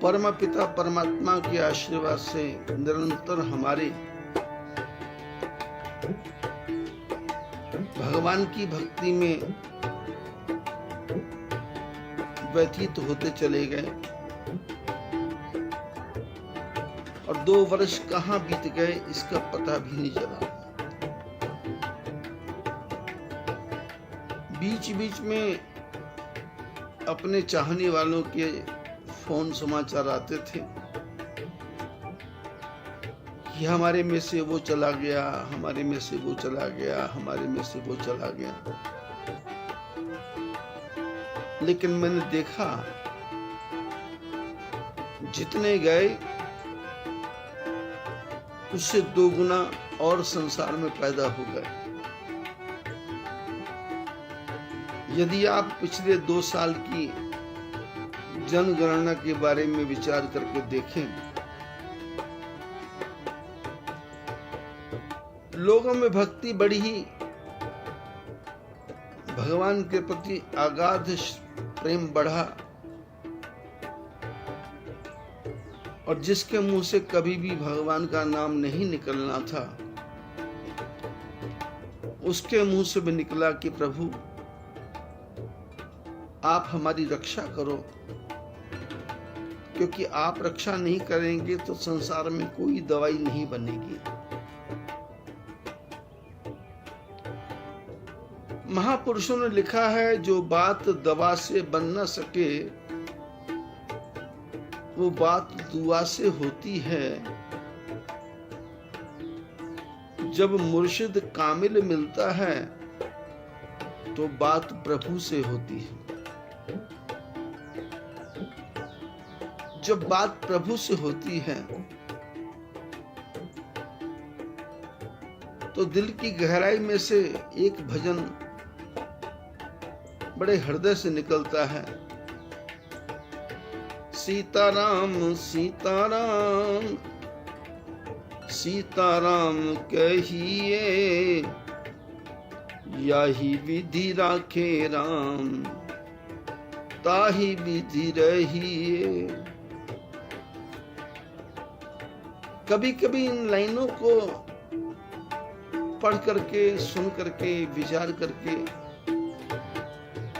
परम पिता परमात्मा के आशीर्वाद से निरंतर हमारे भगवान की भक्ति में व्यतीत होते चले गए और 2 वर्ष कहां बीत गए इसका पता भी नहीं चला। बीच बीच में अपने चाहने वालों के फोन समाचार आते थे कि हमारे में से वो चला गया, हमारे में से वो चला गया, हमारे में से वो चला गया। लेकिन मैंने देखा जितने गए उससे 2 गुना और संसार में पैदा हो गए। यदि आप पिछले 2 साल की जनगणना के बारे में विचार करके देखें, लोगों में भक्ति बढ़ी, भगवान के प्रति अगाध प्रेम बढ़ा और जिसके मुंह से कभी भी भगवान का नाम नहीं निकलना था उसके मुंह से भी निकला कि प्रभु आप हमारी रक्षा करो, क्योंकि आप रक्षा नहीं करेंगे तो संसार में कोई दवाई नहीं बनेगी। महापुरुषों ने लिखा है, जो बात दवा से बन न सके वो बात दुआ से होती है। जब मुर्शिद कामिल मिलता है तो बात प्रभु से होती है। जब बात प्रभु से होती है तो दिल की गहराई में से एक भजन बड़े हृदय से निकलता है, सीताराम सीताराम सीताराम कहिए, याही विधि राखे राम ताही विधि रहिए। कभी कभी इन लाइनों को पढ़ करके, सुन करके, विचार करके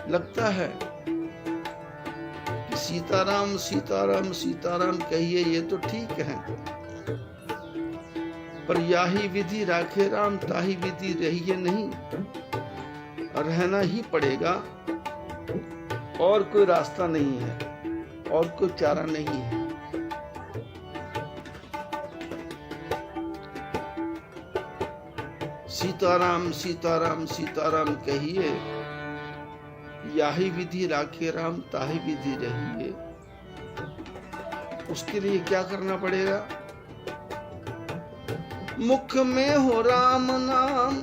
लगता है कि सीताराम सीताराम सीताराम कहिए, ये तो ठीक है, पर याही विधि राखे राम ताही विधि रहिए नहीं, रहना ही पड़ेगा। और कोई रास्ता नहीं है, और कोई चारा नहीं है। सीताराम सीताराम सीताराम कहिए, याही विधि राखे राम ताही विधि रहिए। उसके लिए क्या करना पड़ेगा? मुख में हो राम नाम,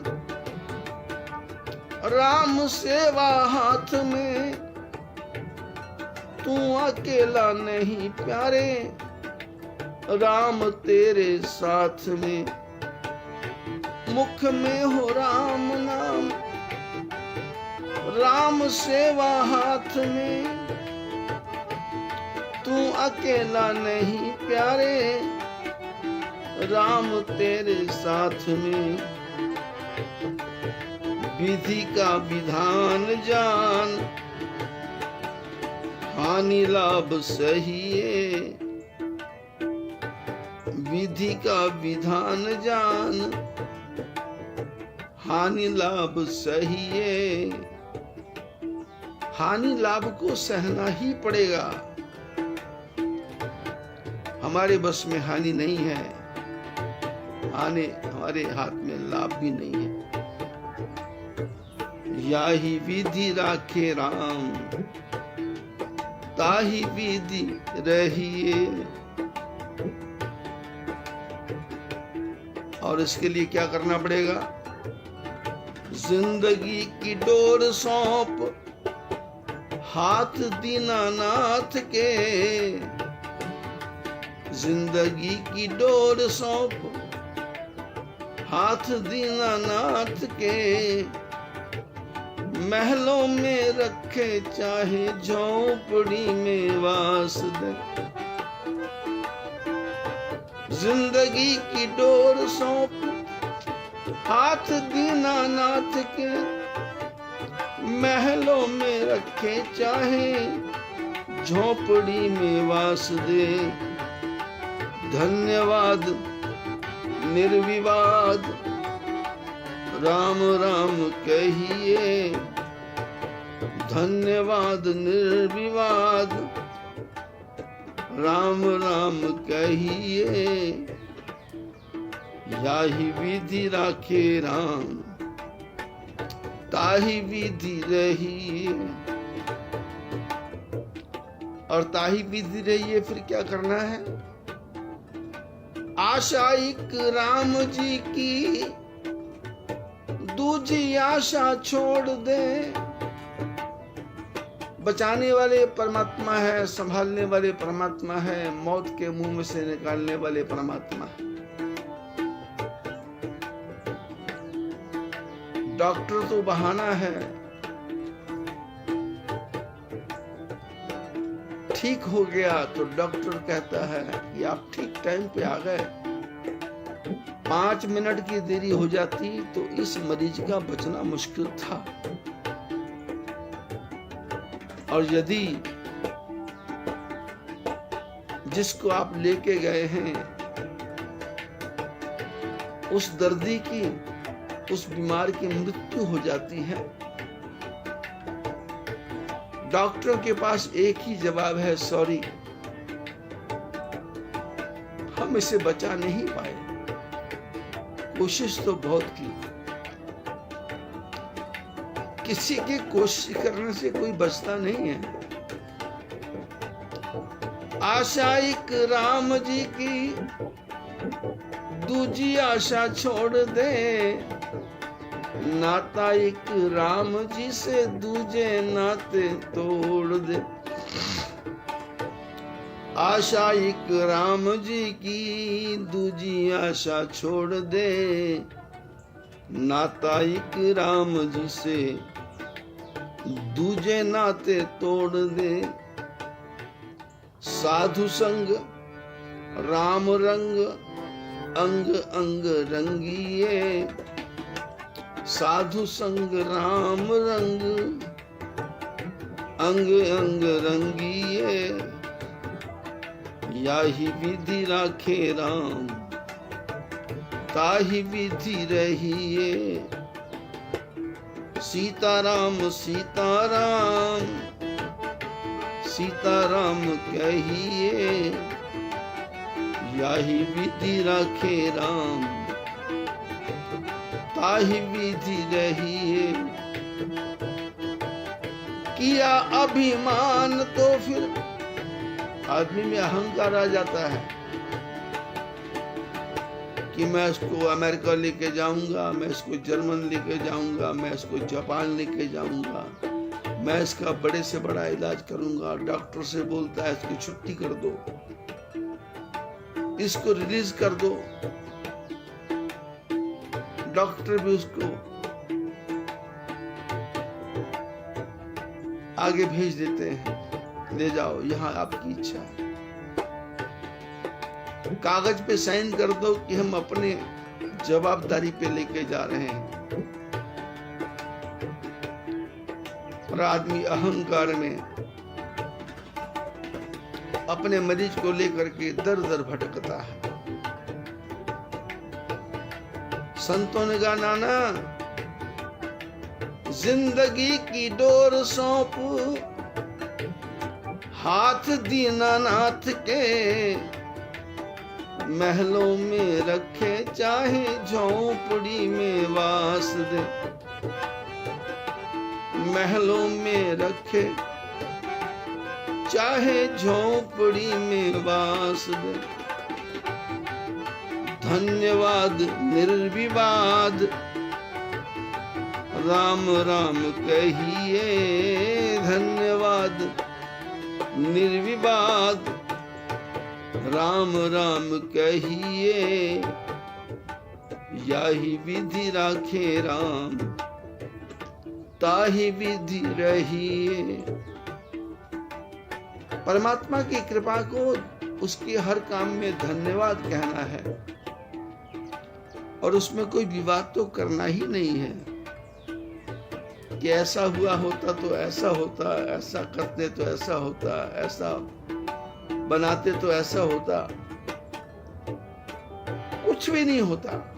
राम सेवा हाथ में, तू अकेला नहीं प्यारे, राम तेरे साथ में। मुख में हो राम नाम, राम सेवा हाथ में, तू अकेला नहीं प्यारे, राम तेरे साथ में। विधि का विधान जान, हानि लाभ सहिए। विधि का विधान जान, हानि लाभ सहिए। हानि लाभ को सहना ही पड़ेगा। हमारे बस में हानि नहीं है, हमारे हाथ में लाभ भी नहीं है। याही विधि राखे राम ताही विधि रहिए। और इसके लिए क्या करना पड़ेगा? जिंदगी की डोर सौंप हाथ दीनानाथ के, जिंदगी की डोर सौंप हाथ दीनानाथ के। महलों में रखे चाहे झोपड़ी में वास दे, जिंदगी की डोर सौंप हाथ दीनानाथ के, महलों में रखे चाहे झोपड़ी में वास दे। धन्यवाद निर्विवाद राम राम कहिए, धन्यवाद निर्विवाद राम राम कहिए। याही विधि राखे राम ताही विधि रहिए। और ताही विधि रहिए, फिर क्या करना है? आशा एक राम जी की दूजी आशा छोड़ दे। बचाने वाले परमात्मा है, संभालने वाले परमात्मा है, मौत के मुंह में से निकालने वाले परमात्मा है। डॉक्टर तो बहाना है, ठीक हो गया तो डॉक्टर कहता है कि आप ठीक टाइम पे आ गए। 5 मिनट की देरी हो जाती तो इस मरीज का बचना मुश्किल था। और यदि जिसको आप लेके गए हैं उस दर्दी की, उस बीमार की मृत्यु हो जाती है, डॉक्टरों के पास एक ही जवाब है, सॉरी हम इसे बचा नहीं पाए। कोशिश तो बहुत की, किसी की कोशिश करने से कोई बचता नहीं है। आशा एक राम जी की दूजी आशा छोड़ दे। नाता एक राम जी से दूजे नाते तोड़ दे। आशा एक राम जी की दूजी आशा छोड़ दे। नाता एक राम जी से दूजे नाते तोड़ दे। साधु संग राम रंग अंग अंग रंगिए। साधु संग राम रंग अंग अंग रंगिए। याही विधि राखे राम ताही विधि रहिए। सीताराम सीताराम सीताराम कहिए। याही विधि राखे राम ताही विधि रहिए। किया अभिमान तो फिर आदमी में अहंकार आ जाता है कि मैं इसको अमेरिका लेके जाऊंगा, मैं इसको जर्मन लेके जाऊंगा, मैं इसको जापान लेके जाऊंगा, मैं इसका बड़े से बड़ा इलाज करूंगा। डॉक्टर से बोलता है इसकी छुट्टी कर दो, इसको रिलीज कर दो। डॉक्टर भी उसको आगे भेज देते हैं, ले जाओ यहाँ आपकी इच्छा है। कागज पे साइन कर दो कि हम अपने जवाबदारी पे लेके जा रहे हैं। और आदमी अहंकार में अपने मरीज को लेकर के दर दर भटकता है। संतों ने कहा नाना जिंदगी की डोर सौंप हाथ दीनानाथ के। महलों में रखे चाहे झोंपड़ी में वास दे। महलों में रखे चाहे झोंपड़ी में वास दे। धन्यवाद निर्विवाद राम राम कहिए। धन्यवाद निर्विवाद राम राम कहिए। याही विधि राखे राम ताही विधि रहिए। परमात्मा की कृपा को उसके हर काम में धन्यवाद कहना है और उसमें कोई विवाद तो करना ही नहीं है कि ऐसा हुआ होता तो ऐसा होता, ऐसा करते तो ऐसा होता, ऐसा बनाते तो ऐसा होता। कुछ भी नहीं होता।